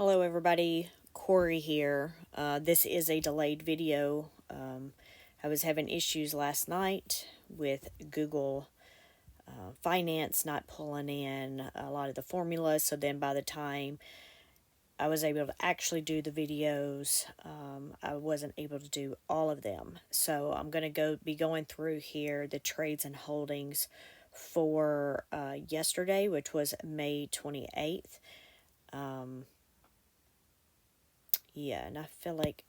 Hello everybody, Corey here. This is a delayed video. I was having issues last night with Google Finance not pulling in a lot of the formulas, so then by the time I was able to actually do the videos, I wasn't able to do all of them. So I'm going to be going through here the trades and holdings for yesterday, which was May 28th. Yeah, and I feel like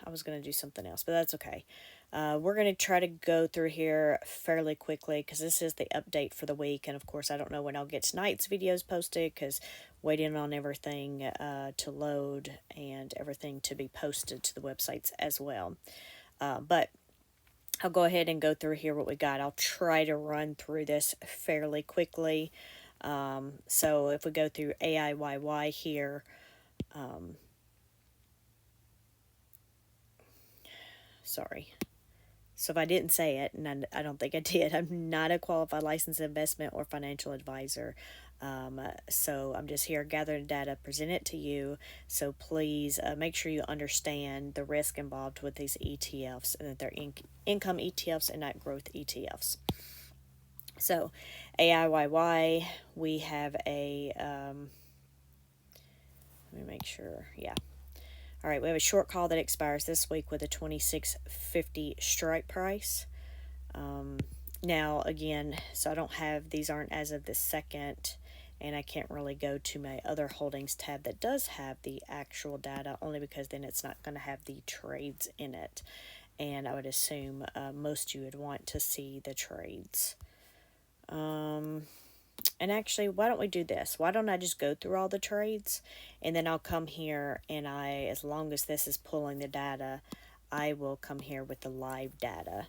I was going to do something else, but that's okay. We're going to try to go through here fairly quickly because this is the update for the week. And of course, I don't know when I'll get tonight's videos posted because waiting on everything to load and everything to be posted to the websites as well. But I'll go ahead and go through here what we got. I'll try to run through this fairly quickly. So if we go through AIYY here, sorry. So if I didn't say it, and I don't think I did, I'm not a qualified licensed investment or financial advisor. So I'm just here gathering data, present it to you. So please make sure you understand the risk involved with these ETFs and that they're income ETFs and not growth ETFs. So AIYY, we have a, let me make sure, yeah. All right, we have a short call that expires this week with a 26.50 strike price. Now, again, so I don't have, these aren't as of the second, and I can't really go to my other holdings tab that does have the actual data, only because then it's not going to have the trades in it. And I would assume most of you would want to see the trades. And actually, why don't we do this? Why don't I just go through all the trades, and then I'll come here and as long as this is pulling the data, I will come here with the live data.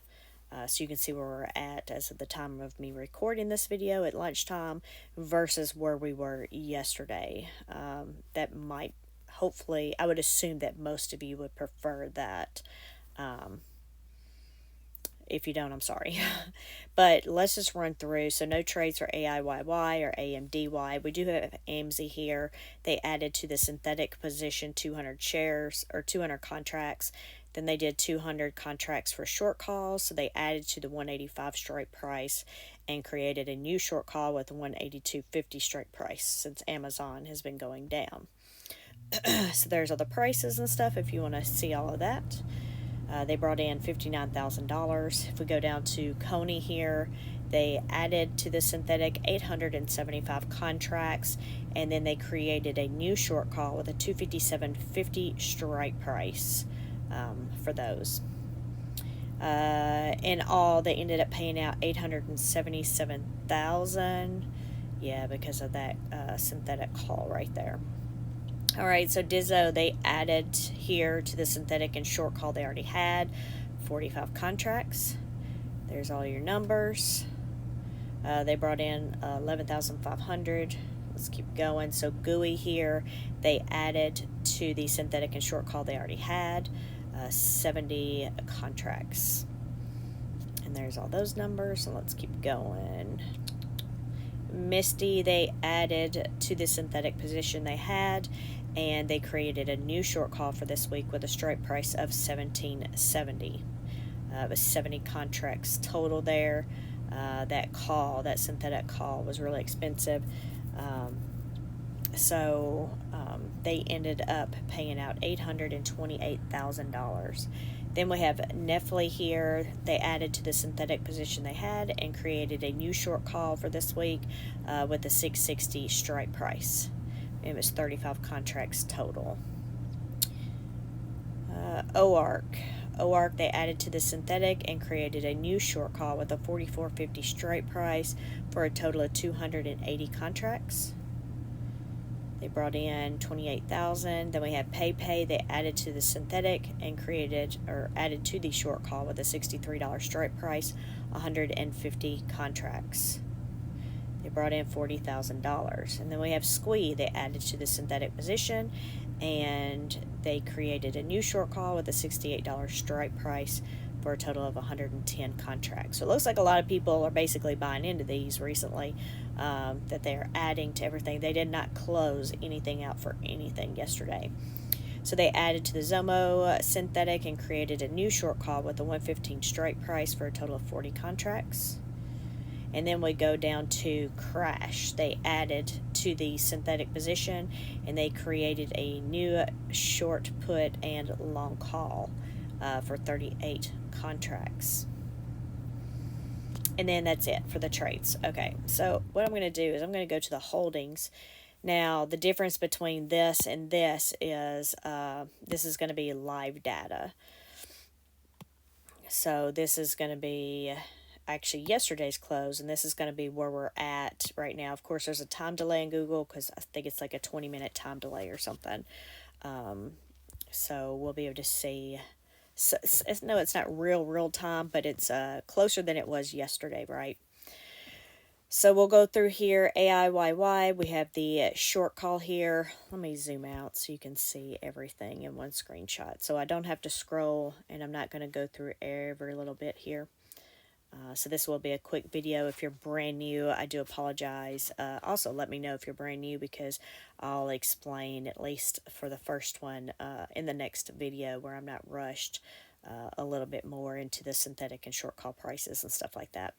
So you can see where we're at as of the time of me recording this video at lunchtime versus where we were yesterday. That might, hopefully, I would assume that most of you would prefer that. If you don't, I'm sorry. But let's just run through. So no trades for AIYY or AMDY. We do have AMZ here. They added to the synthetic position 200 shares or 200 contracts. Then they did 200 contracts for short calls. So they added to the 185 strike price and created a new short call with a 182.50 strike price since Amazon has been going down. So there's all the prices and stuff if you want to see all of that. They brought in $59,000. If we go down to Coney here, they added to the synthetic 875 contracts, and then they created a new short call with a 257.50 strike price for those. In all, they ended up paying out $877,000. Yeah, because of that synthetic call right there. All right, so Dizzo, they added here to the synthetic and short call they already had 45 contracts. There's all your numbers. They brought in 11,500. Let's keep going. So GUI here, they added to the synthetic and short call they already had 70 contracts. And there's all those numbers. So let's keep going. Misty, they added to the synthetic position they had, and they created a new short call for this week with a strike price of $17.70. It was 70 contracts total there. That synthetic call was really expensive. So they ended up paying out $828,000. Then we have Nefli here. They added to the synthetic position they had and created a new short call for this week with a 660 strike price. It was 35 contracts total. OARC, they added to the synthetic and created a new short call with a 44.50 strike price for a total of 280 contracts. They brought in $28,000. Then we have PayPay. They added to the synthetic and added to the short call with a $63 strike price, 150 contracts. They brought in $40,000. And then we have Squee. They added to the synthetic position and they created a new short call with a $68 strike price for a total of 110 contracts. So it looks like a lot of people are basically buying into these recently, that they're adding to everything. They did not close anything out for anything yesterday. So they added to the Zomo synthetic and created a new short call with a 115 strike price for a total of 40 contracts. And then we go down to Crash. They added to the synthetic position and they created a new short put and long call for 38 contracts. And then that's it for the trades. Okay, so what I'm going to do is I'm going to go to the holdings. Now, the difference between this and this is going to be live data. So this is going to be actually yesterday's close, and this is going to be where we're at right now. Of course, there's a time delay in Google because I think it's like a 20-minute time delay or something. So we'll be able to see. So, no, it's not real time, but it's closer than it was yesterday, right? So we'll go through here, AIYY, we have the short call here. Let me zoom out so you can see everything in one screenshot. So I don't have to scroll, and I'm not going to go through every little bit here. So this will be a quick video. If you're brand new, I do apologize. Also, let me know if you're brand new because I'll explain, at least for the first one, in the next video where I'm not rushed a little bit more into the synthetic and short call prices and stuff like that.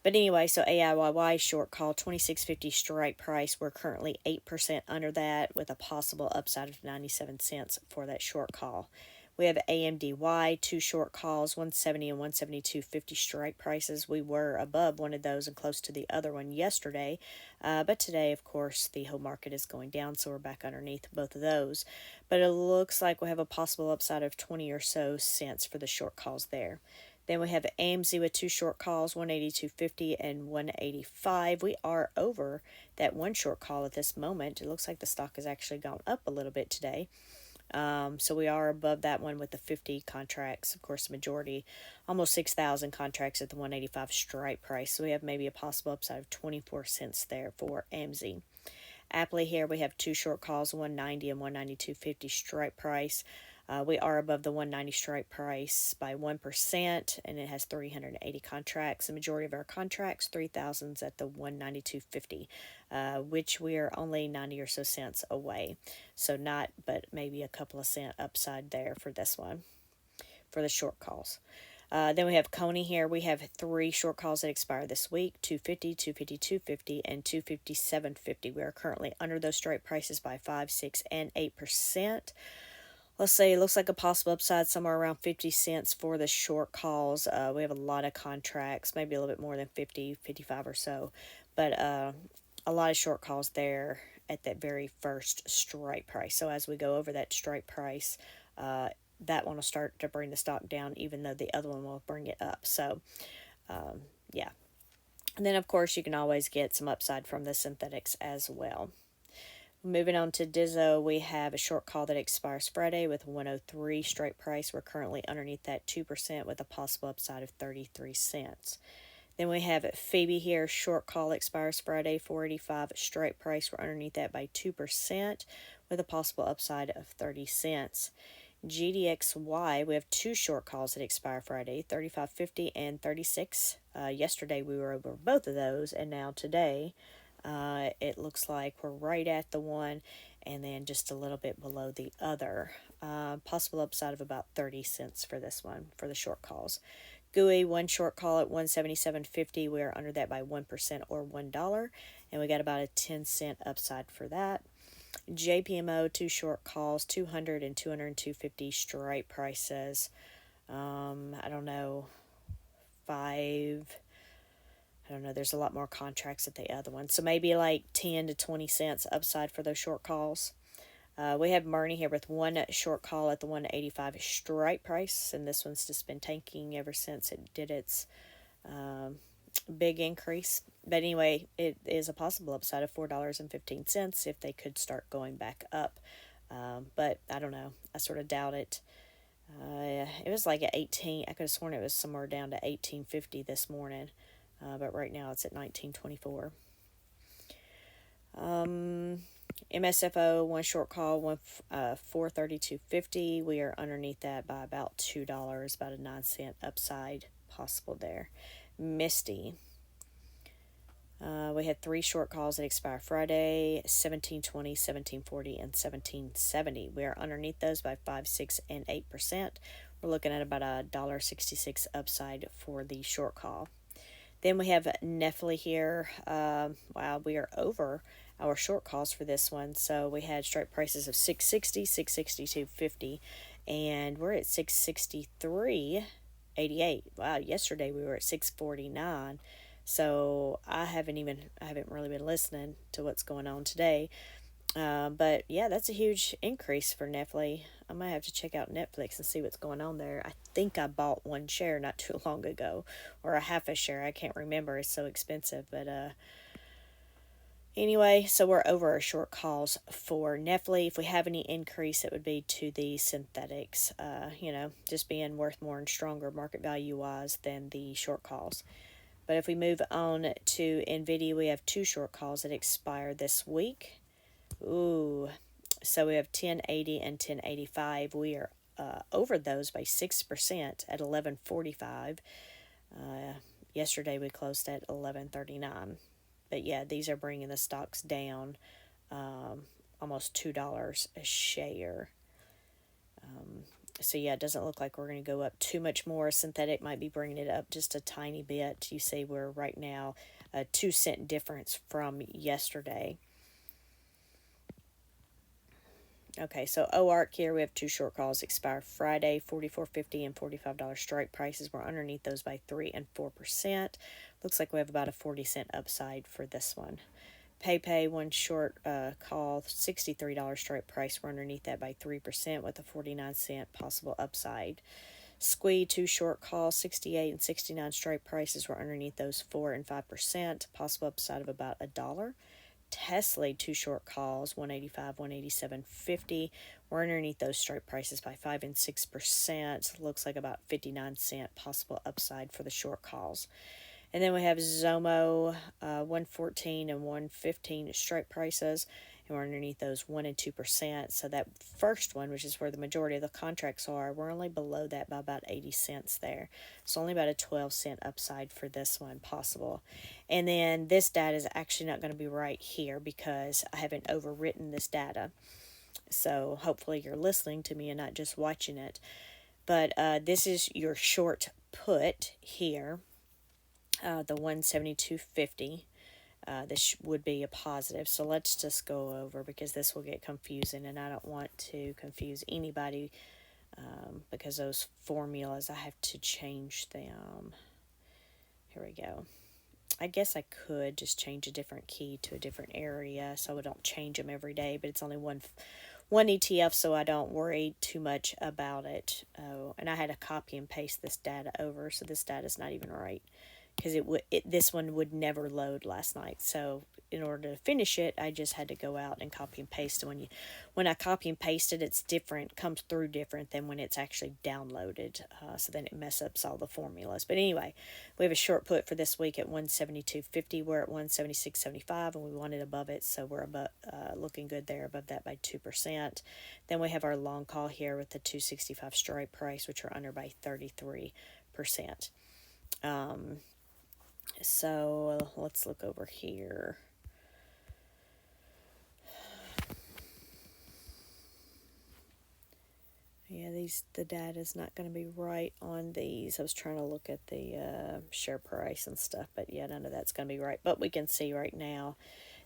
But anyway, so AIYY short call, 26.50 strike price. We're currently 8% under that with a possible upside of 97 cents for that short call. We have AMDY, 2 short calls, 170 and 172.50 strike prices. We were above one of those and close to the other one yesterday. But today, of course, the whole market is going down, so we're back underneath both of those. But it looks like we have a possible upside of 20 or so cents for the short calls there. Then we have AMZ with 2 short calls, 182.50 and 185. We are over that one short call at this moment. It looks like the stock has actually gone up a little bit today. So we are above that one with the 50 contracts. Of course, the majority, almost 6,000 contracts at the 185 strike price. So we have maybe a possible upside of 24 cents there for AMZ. Aptly here, we have 2 short calls, 190 and 192.50 strike price. We are above the 190 strike price by 1%, and it has 380 contracts. The majority of our contracts, 3,000s at the 192.50, which we are only 90 or so cents away. So not, but maybe a couple of cent upside there for this one, for the short calls. Then we have Coney here. We have 3 short calls that expire this week, 250, 250, 250, and 257.50. We are currently under those strike prices by 5, 6, and 8%. Let's say it looks like a possible upside somewhere around 50 cents for the short calls. We have a lot of contracts, maybe a little bit more than 50, 55 or so. But a lot of short calls there at that very first strike price. So as we go over that strike price, that one will start to bring the stock down, even though the other one will bring it up. So, yeah. And then, of course, you can always get some upside from the synthetics as well. Moving on to Dizzo, we have a short call that expires Friday with 103 strike price. We're currently underneath that 2% with a possible upside of 33 cents. Then we have Phoebe here, short call expires Friday, 485 strike price. We're underneath that by 2% with a possible upside of 30 cents. GDXY, we have 2 short calls that expire Friday, 35.50 and 36. Yesterday we were over both of those, and now today it looks like we're right at the one and then just a little bit below the other. Possible upside of about 30 cents for this one, for the short calls. GUI, 1 short call at 177.50. We are under that by 1% or $1, and we got about a 10 cent upside for that. JPMO, 2 short calls, 200 and 202.50 strike prices. I don't know, 5. I don't know, there's a lot more contracts at the other one. So maybe like 10 to 20 cents upside for those short calls. We have Murney here with 1 short call at the 185 strike price. And this one's just been tanking ever since it did its big increase. But anyway, it is a possible upside of $4.15 if they could start going back up. But I don't know. I sort of doubt it. It was like at 18. I could have sworn it was somewhere down to 18.50 this morning. But right now it's at 19.24. MSFO, one short call, 432.50. We are underneath that by about $2, about a 9-cent upside possible there. Misty. We had 3 short calls that expire Friday: 1720, 1740, and 1770. We are underneath those by 5, 6, and 8%. We're looking at about a $1.66 upside for the short call. Then we have Nefli here. Wow, we are over our short calls for this one. So we had strike prices of 660, 662.50, and we're at 663.88. Wow, yesterday we were at 649. So I haven't really been listening to what's going on today. But yeah, that's a huge increase for Netflix. I might have to check out Netflix and see what's going on there. I think I bought one share not too long ago, or a half a share. I can't remember. It's so expensive. But anyway, so we're over our short calls for Netflix. If we have any increase, it would be to the synthetics. Just being worth more and stronger market value wise than the short calls. But if we move on to NVIDIA, we have 2 short calls that expire this week. Ooh, so we have 1080 and 1085. We are over those by 6% at 1145. Yesterday we closed at 1139. But yeah, these are bringing the stocks down almost $2 a share. So yeah, it doesn't look like we're going to go up too much more. Synthetic might be bringing it up just a tiny bit. You see we're right now a 2-cent difference from yesterday. Okay, so OARC here, we have 2 short calls expire Friday, $44.50 and $45 strike prices. We're underneath those by 3 and 4%. Looks like we have about a 40-cent upside for this one. PayPay, 1 short call, $63 strike price. We're underneath that by 3% with a 49-cent possible upside. Squee, 2 short calls, 68 and 69 strike prices. We're underneath those 4 and 5%, possible upside of about $1. Tesla, 2 short calls, 185, 187.50. We're underneath those strike prices by 5 and 6%. Looks like about 59-cent possible upside for the short calls. And then we have Zomo, 114 and 115 strike prices, and we're underneath those 1 and 2%. So that first one, which is where the majority of the contracts are, we're only below that by about 80 cents there. So only about a 12-cent upside for this one possible. And then this data is actually not going to be right here because I haven't overwritten this data. So hopefully you're listening to me and not just watching it. But this is your short put here. The 172.50. This would be a positive. So let's just go over because this will get confusing and I don't want to confuse anybody because those formulas, I have to change them. Here we go. I guess I could just change a different key to a different area so I don't change them every day, but it's only one ETF, so I don't worry too much about it. Oh, and I had to copy and paste this data over, so this data is not even right. Because this one would never load last night. So in order to finish it, I just had to go out and copy and paste. And when I copy and paste it, it's different, comes through different than when it's actually downloaded. So then it messes up all the formulas. But anyway, we have a short put for this week at 172.50. We're at 176.75, and we wanted above it, so we're above, looking good there, above that by 2%. Then we have our long call here with the 265 strike price, which are under by 33%. So let's look over here. Yeah, the data is not going to be right on these. I was trying to look at the share price and stuff, but yeah, none of that's going to be right. But we can see right now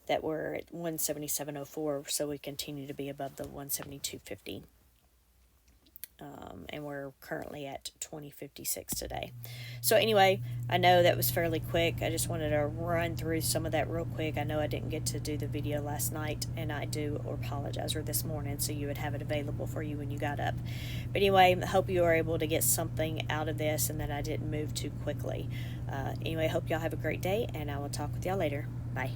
that we're at 177.04, so we continue to be above the 172.50. And we're currently at 20.56 today. So anyway, I know that was fairly quick. I just wanted to run through some of that real quick. I know I didn't get to do the video last night, and I do apologize, or this morning, so you would have it available for you when you got up. But anyway, I hope you were able to get something out of this and that I didn't move too quickly. Anyway, I hope y'all have a great day, and I will talk with y'all later. Bye.